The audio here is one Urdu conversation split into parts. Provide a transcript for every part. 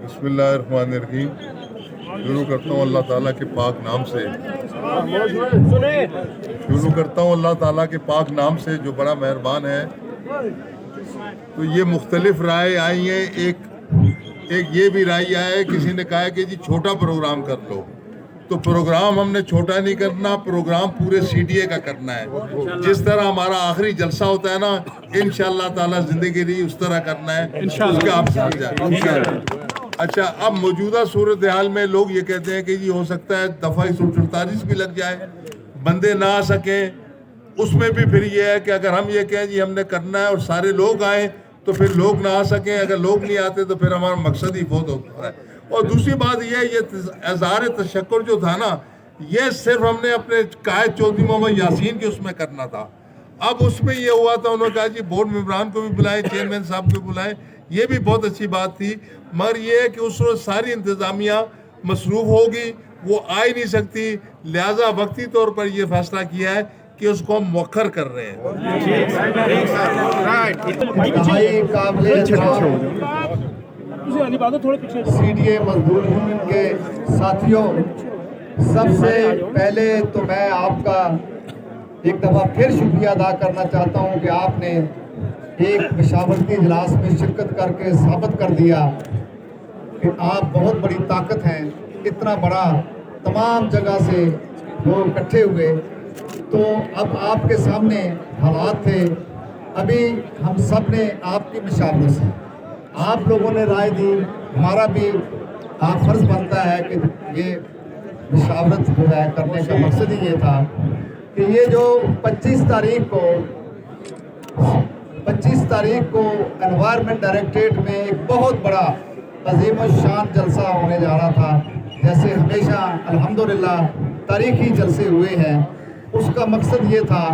بسم اللہ الرحمن الرحیم. شروع کرتا ہوں اللہ تعالیٰ کے پاک نام سے. اللہ تعالیٰ کے پاک نام سے جو بڑا مہربان ہے. تو یہ مختلف رائے آئی ہیں. ایک یہ بھی رائے آیا ہے, کسی نے کہا کہ جی چھوٹا پروگرام کر لو. تو پروگرام ہم نے چھوٹا نہیں کرنا, پروگرام پورے سی ڈی اے کا کرنا ہے. جس طرح ہمارا آخری جلسہ ہوتا ہے نا, انشاءاللہ تعالیٰ زندگی رہی اس طرح کرنا ہے. اس کا آپ سمجھ جائیں. اچھا, اب موجودہ صورتحال میں لوگ یہ کہتے ہیں کہ جی ہو سکتا ہے دفعہ 148 بھی لگ جائے, بندے نہ آ سکیں. اس میں بھی پھر یہ ہے کہ اگر ہم یہ کہیں جی ہم نے کرنا ہے اور سارے لوگ آئیں تو پھر لوگ نہ آ سکیں. اگر لوگ نہیں آتے تو پھر ہمارا مقصد ہی بہت ہوتا ہے. اور دوسری بات یہ اظہار تشکر جو تھا نا, یہ صرف ہم نے اپنے قائد چودھری محمد یاسین کے اس میں کرنا تھا. اب اس میں یہ ہوا تھا, انہوں نے کہا جی بورڈ ممبران کو بھی بلائیں, چیئرمین صاحب کو بلائیں. یہ بھی بہت اچھی بات تھی, مگر یہ ہے کہ اس وقت ساری انتظامیہ مصروف ہوگی, وہ آ ہی نہیں سکتی. لہٰذا وقتی طور پر یہ فیصلہ کیا ہے کہ اس کو ہم مؤخر کر رہے ہیں. سی ڈی اے مزدور یونین کے ساتھیوں, سب سے پہلے تو میں آپ کا ایک دفعہ پھر شکریہ ادا کرنا چاہتا ہوں کہ آپ نے ایک مشاورتی اجلاس میں شرکت کر کے ثابت کر دیا کہ آپ بہت بڑی طاقت ہیں. اتنا بڑا تمام جگہ سے وہ اکٹھے ہوئے. تو اب آپ کے سامنے حالات تھے. ابھی ہم سب نے آپ کی مشاورت سے, آپ لوگوں نے رائے دی, ہمارا بھی آپ فرض بنتا ہے کہ یہ مشاورت جو ہے کرنے کا مقصد ہی یہ تھا کہ یہ جو 25 تاریخ کو انوائرمنٹ ڈائریکٹریٹ میں ایک بہت بڑا عظیم الشان جلسہ ہونے جا رہا تھا, جیسے ہمیشہ الحمدللہ تاریخی جلسے ہوئے ہیں, اس کا مقصد یہ تھا.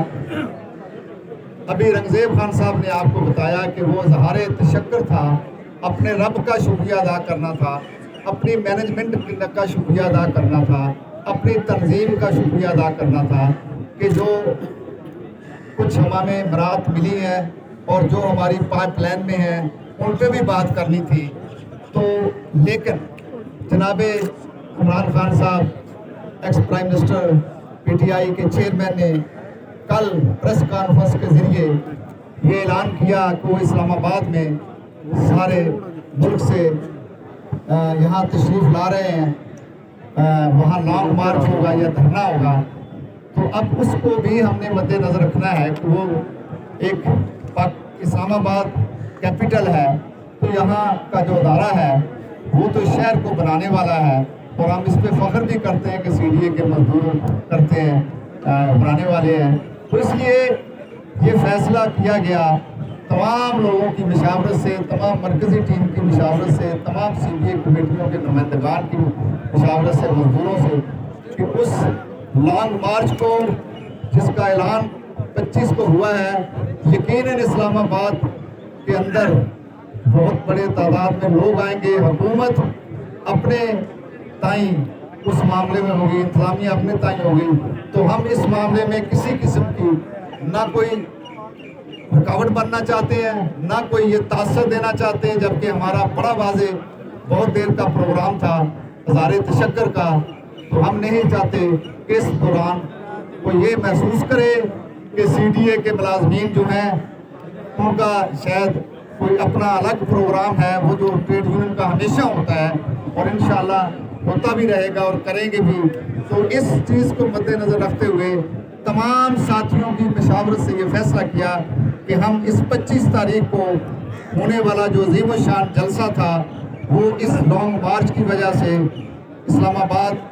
ابھی رنگزیب خان صاحب نے آپ کو بتایا کہ وہ اظہار تشکر تھا, اپنے رب کا شکریہ ادا کرنا تھا, اپنی مینجمنٹ کا شکریہ ادا کرنا تھا, اپنی تنظیم کا شکریہ ادا کرنا تھا کہ جو کچھ ہمیں برات ملی ہے اور جو ہماری پائپ لائن میں ہیں ان پہ بھی بات کرنی تھی. تو لیکن جناب عمران خان صاحب, ex prime minister P T I کے چیئرمین, نے کل پریس کانفرنس کے ذریعے یہ اعلان کیا کہ وہ اسلام آباد میں سارے ملک سے یہاں تشریف لا رہے ہیں, وہاں لانگ مارچ ہوگا یا دھرنا ہوگا. تو اب اس کو بھی ہم نے مد نظر رکھنا ہے کہ وہ ایک اسلام آباد کیپٹل ہے, تو یہاں کا جو ادارہ ہے وہ تو شہر کو بنانے والا ہے, اور ہم اس پہ فخر بھی کرتے ہیں کہ سی ڈی اے کے مزدور کرتے ہیں, بنانے والے ہیں. تو اس لیے یہ فیصلہ کیا گیا تمام لوگوں کی مشاورت سے, تمام مرکزی ٹیم کی مشاورت سے, تمام سی ڈی اے کمیٹیوں کے نمائندگان کی مشاورت سے, مزدوروں سے, کہ اس لانگ مارچ کو جس کا اعلان 25 کو ہوا ہے, یقیناً اسلام آباد کے اندر بہت بڑے تعداد میں لوگ آئیں گے. حکومت اپنے تائیں اس معاملے میں ہوگی, انتظامیہ اپنے تائیں ہوگی. تو ہم اس معاملے میں کسی قسم کی نہ کوئی رکاوٹ بننا چاہتے ہیں, نہ کوئی یہ تاثر دینا چاہتے ہیں, جبکہ ہمارا بڑا واضح بہت دیر کا پروگرام تھا اظہار تشکر کا. تو ہم نہیں چاہتے کہ اس دوران کوئی یہ محسوس کرے کہ سی ڈی اے کے ملازمین جو ہیں ان کا شاید کوئی اپنا الگ پروگرام ہے, وہ جو ٹریڈ یونین کا ہمیشہ ہوتا ہے اور انشاءاللہ ہوتا بھی رہے گا اور کریں گے بھی. تو اس چیز کو مد نظر رکھتے ہوئے تمام ساتھیوں کی مشاورت سے یہ فیصلہ کیا کہ ہم اس 25 تاریخ کو ہونے والا جو عظیم الشان جلسہ تھا وہ اس لانگ مارچ کی وجہ سے, اسلام آباد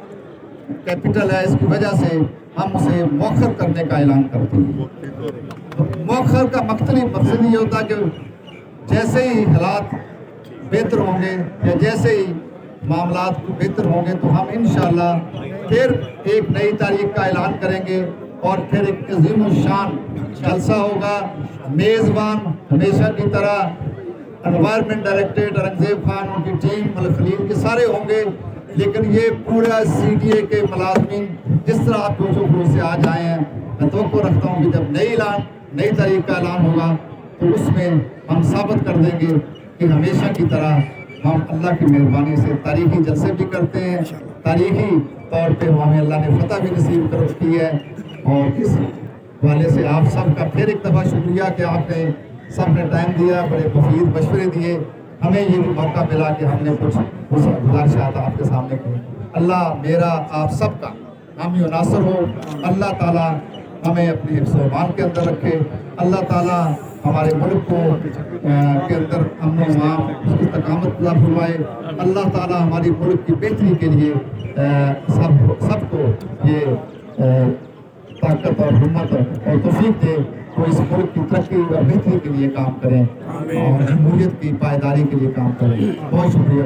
کیپٹل ہے اس کی وجہ سے ہم اسے مؤخر کرنے کا اعلان کرتے ہیں. مؤخر کا مقصد یہ ہوتا کہ جیسے ہی حالات بہتر ہوں گے یا جیسے ہی معاملات بہتر ہوں گے تو ہم انشاءاللہ پھر ایک نئی تاریخ کا اعلان کریں گے اور پھر ایک عظیم الشان جلسہ ہوگا. میزبان ہمیشہ کی طرح انوائرمنٹ ڈائریکٹریٹ رنگزیب خان, ان کی ٹیم, ملک خلیل کے سارے ہوں گے. لیکن یہ پورا سی ڈی اے کے ملازمین جس طرح آپ جوش سے آج آئے ہیں, میں توقع رکھتا ہوں کہ جب نئی تاریخ کا اعلان ہوگا تو اس میں ہم ثابت کر دیں گے کہ ہمیشہ کی طرح ہم اللہ کی مہربانی سے تاریخی جلسے بھی کرتے ہیں، تاریخی طور پہ ہمیں اللہ نے فتح بھی نصیب کی ہے، اور اس والے سے آپ سب کا پھر ایک دفعہ شکریہ کہ آپ نے سب نے ٹائم دیا، بڑے مفید مشورے دیے، ہمیں یہ بھی موقع ملا کہ ہم نے کچھ گزارشات آپ کے سامنے کی۔ اللہ میرا آپ سب کا حامی و ناصر ہو، اللہ تعالیٰ ہمیں اپنی حفظ و امان کے اندر رکھے، اللہ تعالیٰ ہمارے ملک کو کے اندر امن و امان اس کی استقامت عطا فرمائے، اللہ تعالیٰ ہماری ملک کی بہتری کے لیے سب کو یہ طاقت اور ہمت اور توفیق دے، وہ اس ملک کی ترقی اور بہتری کے لیے کام کریں اور جمہوریت کی پائیداری کے لیے کام کریں۔ بہت شکریہ۔